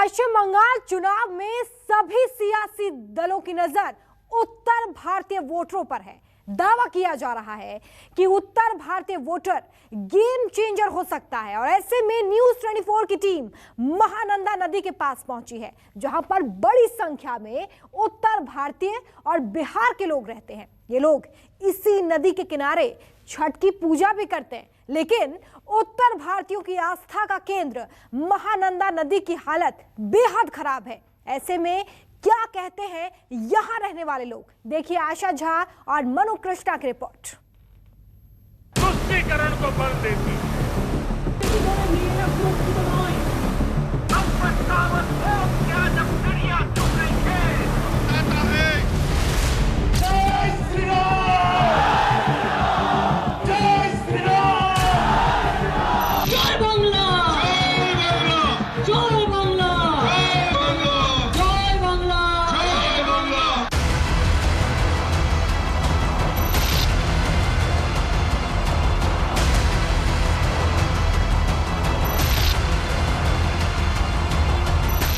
पश्चिम बंगाल चुनाव में सभी सियासी दलों की नजर उत्तर भारतीय वोटरों पर है। दावा किया जा रहा है कि उत्तर भारतीय वोटर गेम चेंजर हो सकता है और ऐसे में न्यूज़ 24 की टीम महानंदा नदी के पास पहुंची है, जहां पर बड़ी संख्या में उत्तर भारतीय और बिहार के लोग रहते हैं। ये लोग इसी नदी के किनारे छठ की पूजा भी करते हैं, लेकिन उत्तर भारतीयों की आस्था का केंद्र महानंदा नदी की हालत बेहद खराब है। ऐसे में क्या कहते हैं यहां रहने वाले लोग, देखिए आशा झा और मनु कृष्णा की रिपोर्ट। तुष्टीकरण को बल देती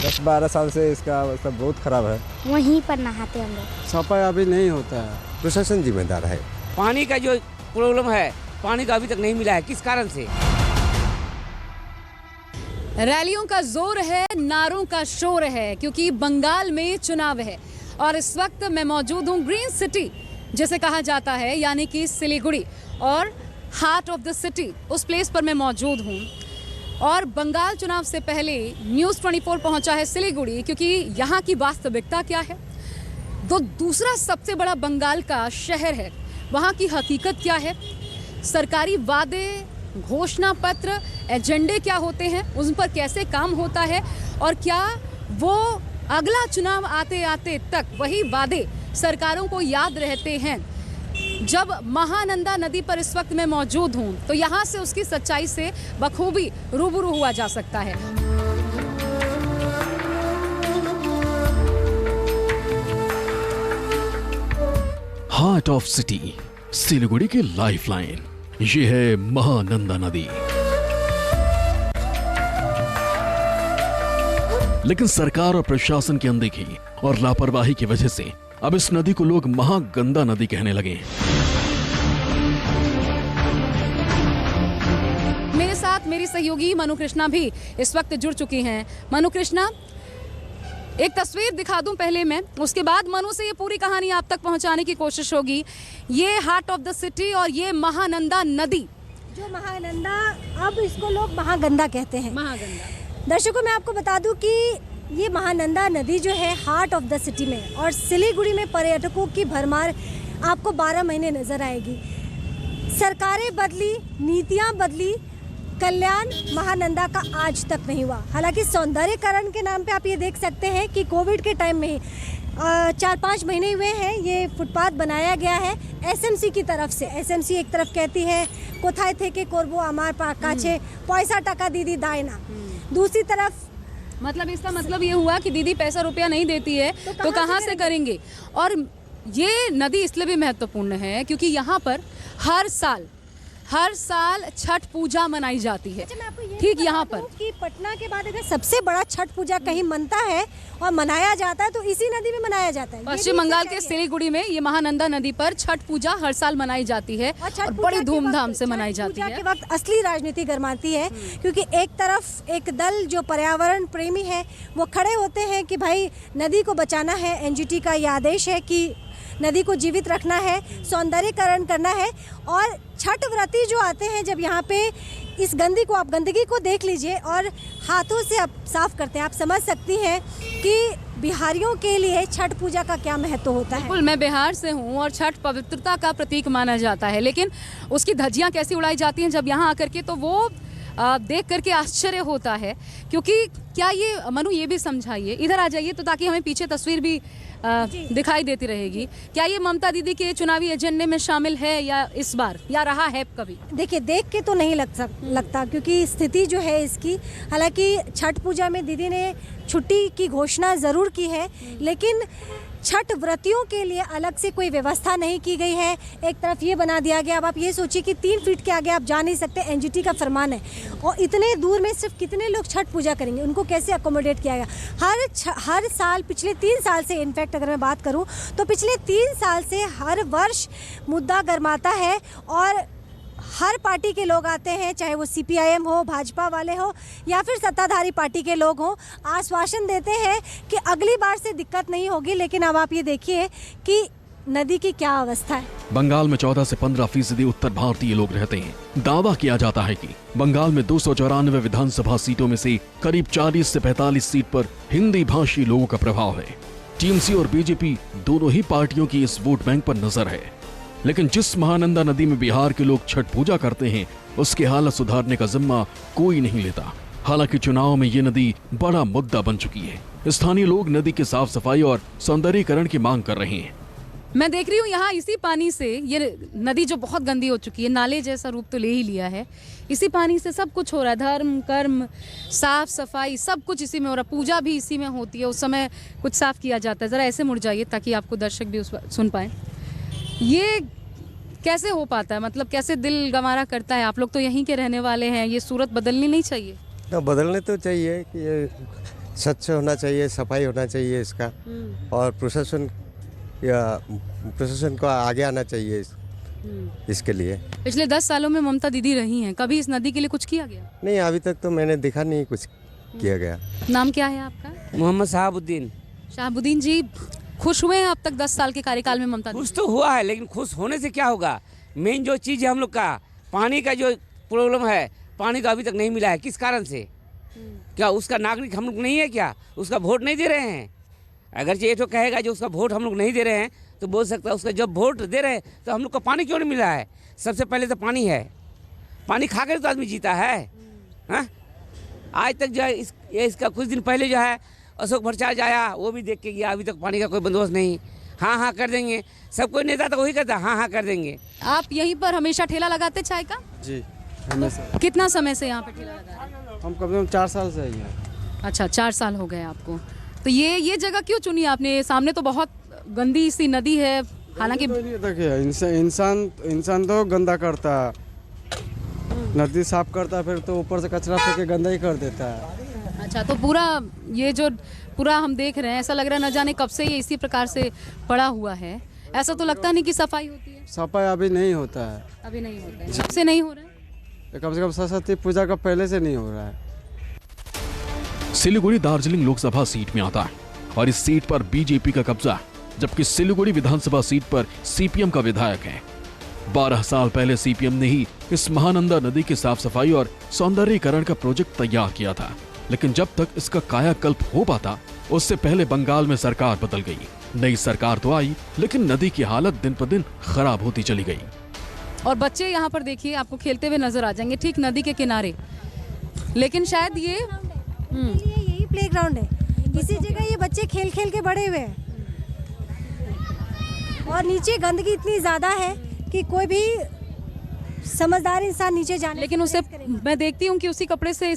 दस 12 साल से इसका अवस्था बहुत खराब है। वहीं पर नहाते हम लोग। सफाई अभी नहीं होता है, प्रशासन जिम्मेदार है। पानी का जो प्रॉब्लम है, पानी का अभी तक नहीं मिला है। किस कारण से? रैलियों का जोर है, नारों का शोर है, क्योंकि बंगाल में चुनाव है और इस वक्त मैं मौजूद हूँ ग्रीन सिटी जिसे कहा जाता है, यानी कि सिलीगुड़ी, और हार्ट ऑफ द सिटी उस प्लेस पर मैं मौजूद हूँ। और बंगाल चुनाव से पहले न्यूज़ 24 पहुंचा है सिलीगुड़ी, क्योंकि यहाँ की वास्तविकता क्या है, तो दूसरा सबसे बड़ा बंगाल का शहर है, वहाँ की हकीकत क्या है, सरकारी वादे, घोषणा पत्र, एजेंडे क्या होते हैं, उन पर कैसे काम होता है, और क्या वो अगला चुनाव आते आते तक वही वादे सरकारों को याद रहते हैं। जब महानंदा नदी पर इस वक्त मैं मौजूद हूं, तो यहाँ से उसकी सच्चाई से बखूबी रूबरू हुआ जा सकता है। हार्ट ऑफ सिटी, सिलीगुड़ी की लाइफलाइन, ये है महानंदा नदी। लेकिन सरकार और प्रशासन की अनदेखी और लापरवाही की वजह से अब इस नदी को लोग महागंदा नदी कहने लगे। मेरे साथ मेरी सहयोगी मनु कृष्णा भी इस वक्त जुड़ चुकी हैं। मनु कृष्णा, एक तस्वीर दिखा दूं पहले मैं, उसके बाद मनु से ये पूरी कहानी आप तक पहुंचाने की कोशिश होगी। ये हार्ट ऑफ द सिटी और ये महानंदा नदी, जो महानंदा, अब इसको लोग महागंदा कहते हैं। महागंदा। दर्शकों, मैं आपको बता दूं कि ये महानंदा नदी जो है हार्ट ऑफ द सिटी में, और सिलीगुड़ी में पर्यटकों की भरमार आपको 12 महीने नजर आएगी। सरकारें बदली, नीतियां बदली, कल्याण महानंदा का आज तक नहीं हुआ। हालांकि सौंदर्यीकरण के नाम पे आप ये देख सकते हैं कि कोविड के टाइम में ही 4-5 महीने हुए हैं ये फुटपाथ बनाया गया है एसएमसी की तरफ से। एसएमसी एक तरफ कहती है कोथाय थे के कोरबो आमार काछे पैसा टका दीदी दायना, दूसरी तरफ मतलब इसका मतलब ये हुआ कि दीदी पैसा रुपया नहीं देती है तो कहाँ से करेंगे। और ये नदी इसलिए भी महत्वपूर्ण है क्योंकि यहाँ पर हर साल छठ पूजा मनाई जाती है। ठीक यहाँ पर कि पटना के बाद अगर सबसे बड़ा छठ पूजा कहीं मनता है और मनाया जाता है तो इसी नदी में मनाया जाता है। पश्चिम बंगाल के सिलीगुड़ी में ये महानंदा नदी पर छठ पूजा हर साल मनाई जाती है और बड़ी धूमधाम से मनाई जाती है। के वक्त असली राजनीति गरमाती है, क्योंकि एक तरफ एक दल जो पर्यावरण प्रेमी है वो खड़े होते हैं कि भाई नदी को बचाना है, एनजीटी का ये आदेश है कि नदी को जीवित रखना है, सौंदर्यीकरण करना है। और छठ व्रती जो आते हैं जब यहाँ पे इस गंदगी को देख लीजिए और हाथों से आप साफ करते हैं, आप समझ सकती हैं कि बिहारियों के लिए छठ पूजा का क्या महत्व होता है। बिल्कुल, मैं बिहार से हूँ और छठ पवित्रता का प्रतीक माना जाता है, लेकिन उसकी धज्जियाँ कैसी उड़ाई जाती हैं जब यहाँ आकर के, तो वो देख करके आश्चर्य होता है। क्योंकि क्या ये, मनु ये भी समझाइए, इधर आ जाइए तो ताकि हमें पीछे तस्वीर भी दिखाई देती रहेगी, क्या ये ममता दीदी के चुनावी एजेंडे में शामिल है या इस बार, या रहा है कभी? देखिए, देख के तो नहीं लगता क्योंकि स्थिति जो है इसकी, हालांकि छठ पूजा में दीदी ने छुट्टी की घोषणा ज़रूर की है, लेकिन छठ व्रतियों के लिए अलग से कोई व्यवस्था नहीं की गई है। एक तरफ ये बना दिया गया, अब आप ये सोचिए कि 3 फीट के आगे आप जा नहीं सकते, एनजीटी का फरमान है, और इतने दूर में सिर्फ कितने लोग छठ पूजा करेंगे, उनको कैसे अकोमोडेट किया गया। हर साल पिछले 3 साल से, इनफैक्ट अगर मैं बात करूं तो पिछले 3 साल से हर वर्ष मुद्दा गरमाता है और हर पार्टी के लोग आते हैं, चाहे वो सीपीआईएम हो, भाजपा वाले हो या फिर सत्ताधारी पार्टी के लोग हों, आश्वासन देते हैं कि अगली बार से दिक्कत नहीं होगी। लेकिन अब आप ये देखिए कि नदी की क्या अवस्था है। बंगाल में 14 से 15% उत्तर भारतीय लोग रहते हैं। दावा किया जाता है कि बंगाल में 294 विधानसभा सीटों में से करीब 40 से 45 सीट पर हिंदी भाषी लोगों का प्रभाव है। टीएमसी और बीजेपी दोनों ही पार्टियों की इस वोट बैंक पर नजर है। लेकिन जिस महानंदा नदी में बिहार के लोग छठ पूजा करते हैं, उसकी हालत सुधारने का जिम्मा कोई नहीं लेता। हालांकि चुनाव में ये नदी बड़ा मुद्दा बन चुकी है। स्थानीय लोग नदी की साफ सफाई और सौंदर्यीकरण की मांग कर रहे हैं। मैं देख रही हूँ यहाँ इसी पानी से, ये नदी जो बहुत गंदी हो चुकी है, नाले जैसा रूप तो ले ही लिया है, इसी पानी से सब कुछ हो रहा है। धर्म, कर्म, साफ सफाई सब कुछ इसी में हो रहा है। पूजा भी इसी में होती है, उस समय कुछ साफ किया जाता है। ज़रा ऐसे मुड़ जाइए ताकि आपको दर्शक भी सुन पाए। ये कैसे हो पाता है, मतलब कैसे दिल गंवारा करता है। आप लोग तो यहीं के रहने वाले हैं, ये सूरत बदलनी नहीं चाहिए? तो बदलने तो चाहिए कि ये स्वच्छ होना चाहिए, सफाई होना चाहिए इसका, और प्रशासन को आगे आना चाहिए इसके लिए। पिछले 10 सालों में ममता दीदी रही हैं, कभी इस नदी के लिए कुछ किया गया? नहीं, अभी तक तो मैंने देखा नहीं कुछ किया गया। नाम क्या है आपका? मोहम्मद शहाबुद्दीन। शहाबुद्दीन जी, खुश हुए हैं अब तक 10 साल के कार्यकाल में ममता? खुश तो हुआ है, लेकिन खुश होने से क्या होगा। मेन जो चीज़ है हम लोग का पानी का जो प्रॉब्लम है, पानी तो अभी तक नहीं मिला है। किस कारण से? क्या उसका नागरिक हम लोग नहीं है क्या? उसका वोट नहीं दे रहे हैं? अगर ये तो कहेगा जो उसका वोट हम लोग नहीं दे रहे हैं तो बोल सकता है उसका जब वोट दे रहे हैं तो हम लोग को पानी क्यों नहीं मिला है? सबसे पहले तो पानी है, पानी खा कर तो आदमी जीता है। हाँ, आज तक जो है इसका कुछ दिन पहले जो है अशोक भट्टाचार्य आया, वो भी देख के गया, अभी तक पानी का कोई बंदोबस्त नहीं। हाँ हाँ कर देंगे, सब कोई नेता तो वही करता, हाँ हाँ कर देंगे। आप यहीं पर हमेशा ठेला लगाते चाय का? जी, हमेशा। कितना समय से यहाँ पे ठेला लगा रहे हैं? हम कम से कम 4 साल से ही हैं। अच्छा, 4 साल हो गए आपको। तो ये जगह क्यों चुनी आपने? सामने तो बहुत गंदी सी नदी है, हालांकि तो देखिए इंसान तो गंदा करता है, नदी साफ करता है, फिर तो ऊपर से कचरा फेंक के गंदा ही कर देता है। अच्छा, तो पूरा हम देख रहे हैं, ऐसा लग रहा है न जाने कब से ये इसी प्रकार से पड़ा हुआ है। ऐसा तो लगता नहीं कि सफाई होती है? सफाई अभी नहीं होता है। अभी नहीं होता है? कब से नहीं हो रहा है? कम से कम सरस्वती पूजा का पहले से नहीं हो रहा है। सिलीगुड़ी दार्जिलिंग लोकसभा सीट में आता है और इस सीट पर बीजेपी का कब्जा है, जबकि सिलीगुड़ी विधानसभा सीट पर सीपीएम का विधायक है। 12 साल पहले सीपीएम ने ही इस महानंदा नदी की साफ सफाई और सौंदर्यीकरण का प्रोजेक्ट तैयार किया था, लेकिन जब तक इसका कायाकल्प हो पाता उससे पहले बंगाल में सरकार बदल गई। नई सरकार तो आई, लेकिन नदी की हालत दिन पर दिन खराब होती चली गई। और बच्चे यहाँ पर देखिए आपको खेलते हुए नजर आ जाएंगे, ठीक नदी के किनारे। लेकिन शायद ये यही प्लेग्राउंड है, इसी जगह ये बच्चे खेल खेल के बड़े हुए हैं। और नीचे गंदगी इतनी ज्यादा है कि कोई भी समझदार इंसान नीचे जाने, लेकिन उसे मैं देखती हूँ कि उसी कपड़े से,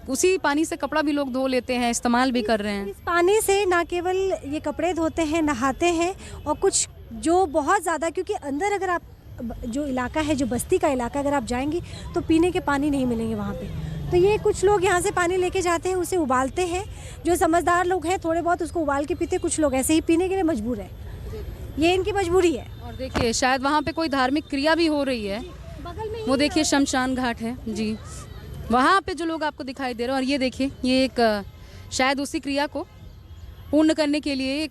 उसी पानी से कपड़ा भी लोग धो लेते हैं, इस्तेमाल भी कर रहे हैं। इस पानी से ना केवल ये कपड़े धोते हैं, नहाते हैं, और कुछ जो बहुत ज़्यादा, क्योंकि अंदर अगर आप जो इलाका है, जो बस्ती का इलाका, अगर आप जाएंगी तो पीने के पानी नहीं मिलेंगे वहाँ पे। तो ये कुछ लोग यहाँ से पानी लेके जाते हैं, उसे उबालते हैं। जो समझदार लोग हैं थोड़े बहुत उसको उबाल के पीते, कुछ लोग ऐसे ही पीने के लिए मजबूर है। ये इनकी मजबूरी है। और देखिए शायद वहाँ पे कोई धार्मिक क्रिया भी हो रही है। वो देखिए शमशान घाट है जी, वहाँ पे जो लोग आपको दिखाई दे रहे हैं। और ये देखिए ये एक शायद उसी क्रिया को पूर्ण करने के लिए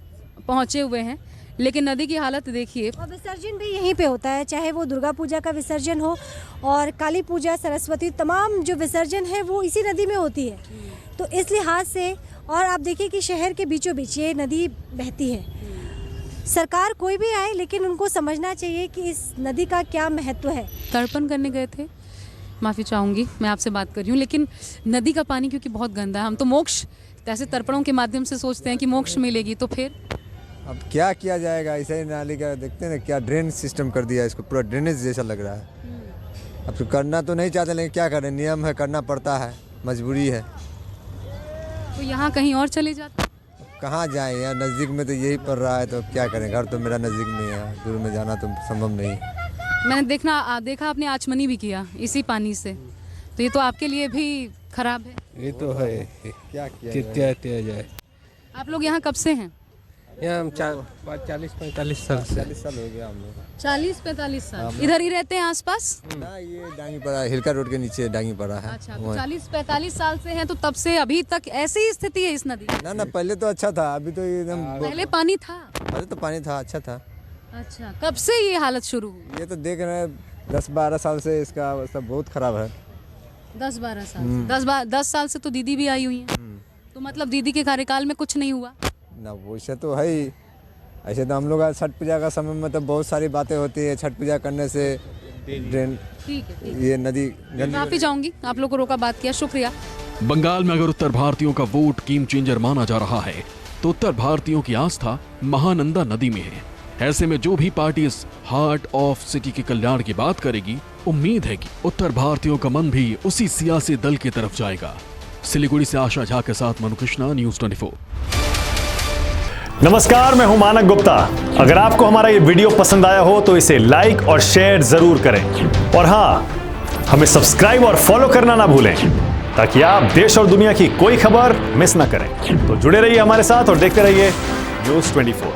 पहुँचे हुए हैं, लेकिन नदी की हालत देखिए। और विसर्जन भी यहीं पे होता है, चाहे वो दुर्गा पूजा का विसर्जन हो और काली पूजा, सरस्वती, तमाम जो विसर्जन है वो इसी नदी में होती है। तो इस लिहाज से, और आप देखिए कि शहर के बीचों बीच ये नदी बहती है। सरकार कोई भी आए, लेकिन उनको समझना चाहिए कि इस नदी का क्या महत्व है। तर्पण करने गए थे, माफ़ी चाहूँगी मैं आपसे बात कर रही हूँ, लेकिन नदी का पानी क्योंकि बहुत गंदा है, हम तो मोक्ष ऐसे तर्पणों के माध्यम से सोचते हैं कि मोक्ष मिलेगी, तो फिर अब क्या किया जाएगा। ऐसे ही नाली का देखते हैं ना, क्या ड्रेन सिस्टम कर दिया इसको, पूरा ड्रेनेज जैसा लग रहा है। अब तो करना तो नहीं चाहते, लेकिन क्या करें, नियम है, करना पड़ता है, मजबूरी है। तो यहाँ कहीं और चले जाते। कहाँ जाएं यार, नज़दीक में तो यही पड़ रहा है, तो अब क्या करें, घर तो मेरा नज़दीक में है, दूर में जाना तो संभव नहीं। मैंने देखा आपने आचमनी भी किया इसी पानी से, तो ये तो आपके लिए भी खराब है। ये तो है, क्या किया जाए। आप लोग यहाँ कब से हैं? यहाँ हम 40-45 साल से। 40 साल हो गया हम लोग। 40-45 साल इधर ही रहते हैं आसपास? ना, ये डांगी पड़ा है, हिलका रोड के नीचे डांगी पड़ा है। अच्छा, तो 40-45 साल से हैं, तो तब से अभी तक ऐसी ही स्थिति है इस नदी की? ना पहले तो अच्छा था, अभी तो एकदम पहले पानी था? पहले तो पानी था, अच्छा था। अच्छा, कब से ये हालत शुरू हुई? ये तो देख रहे हैं 10-12 साल से इसका अवस्था बहुत खराब है। 10-12 साल 10 साल से तो दीदी भी आई हुई है, तो मतलब दीदी के कार्यकाल में कुछ नहीं हुआ? ना वैसे तो है ही, ऐसे तो हम लोग छठ पूजा का समय में तो बहुत सारी बातें होती है, छठ पूजा करने से ड्रेन ठीक है, ये नदी माफी चाहूंगी, आप लोग को रोका, बात किया, शुक्रिया। बंगाल में अगर उत्तर भारतीयों का वोट गेम चेंजर माना जा रहा है तो उत्तर भारतीयों की आस्था महानंदा नदी में है। ऐसे में जो भी पार्टी इस हार्ट ऑफ सिटी के कल्याण की बात करेगी, उम्मीद है कि उत्तर भारतीयों का मन भी उसी सियासी दल की तरफ जाएगा। सिलीगुड़ी से आशा झा के साथ मनु कृष्णा, न्यूज़ 24। नमस्कार, मैं हूं मानक गुप्ता। अगर आपको हमारा ये वीडियो पसंद आया हो तो इसे लाइक और शेयर जरूर करें, और हाँ, हमें सब्सक्राइब और फॉलो करना ना भूलें ताकि आप देश और दुनिया की कोई खबर मिस ना करें। तो जुड़े रहिए हमारे साथ और देखते रहिए न्यूज़ 24।